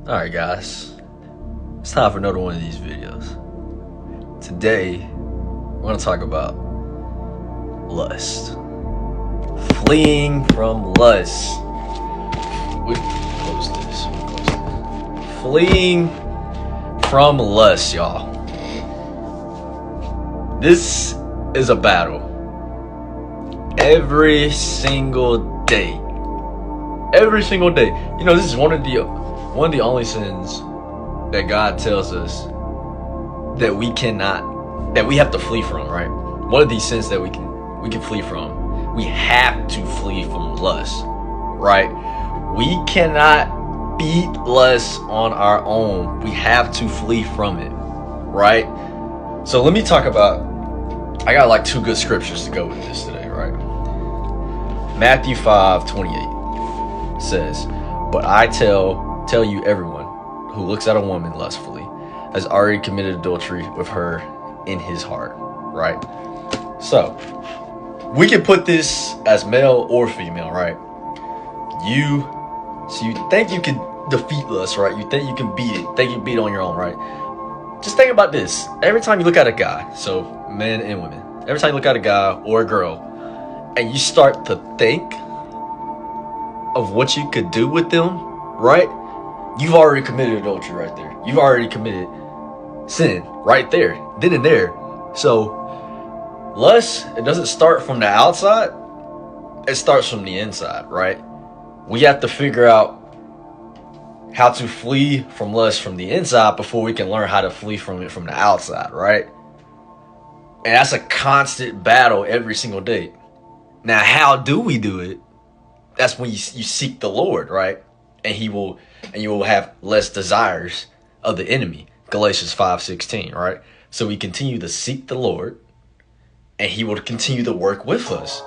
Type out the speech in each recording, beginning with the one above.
Alright guys, it's time for another one of these videos. Today, we're going to talk about lust. Fleeing from lust. We close this. Fleeing from lust, y'all. This is a battle. Every single day. Every single day. You know, this is one of the only sins that God tells us that we have to flee from, right? One of these sins that we can flee from. We have to flee from lust, right? We cannot beat lust on our own. We have to flee from it, right? So let me talk about, I got like two good scriptures to go with this today, right? Matthew 5:28 says, "But I tell you, everyone who looks at a woman lustfully has already committed adultery with her in his heart," right? So we can put this as male or female, right? You think you can defeat lust, right? You think you can beat it, think you can beat it on your own, right? Just think about this. Every time you look at a guy, so men and women, every time you look at a guy or a girl and you start to think of what you could do with them, right? You've already committed adultery right there. You've already committed sin right there, then and there. So lust, it doesn't start from the outside. It starts from the inside, right? We have to figure out how to flee from lust from the inside before we can learn how to flee from it from the outside, right? And that's a constant battle every single day. Now, how do we do it? That's when you seek the Lord, right? And you will have less desires of the enemy. Galatians 5:16, right? So we continue to seek the Lord, and he will continue to work with us.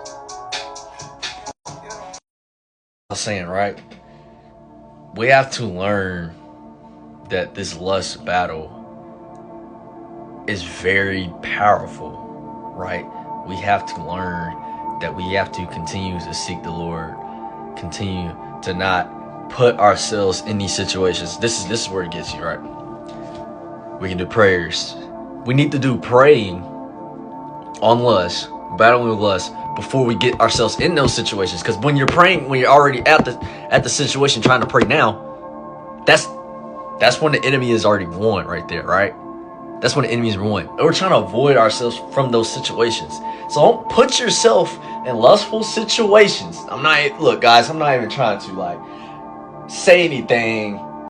I'm saying, right? We have to learn that this lust battle is very powerful, right? We have to learn that we have to continue to seek the Lord, continue to not put ourselves in these situations. This is where it gets you, right? We can do prayers. We need to do praying on lust, battling with lust, before we get ourselves in those situations. Because when you're praying, when you're already at the situation trying to pray now, that's when the enemy is already won right there, right? That's when the enemy is won. And we're trying to avoid ourselves from those situations. So don't put yourself in lustful situations. Look guys, I'm not even trying to like say anything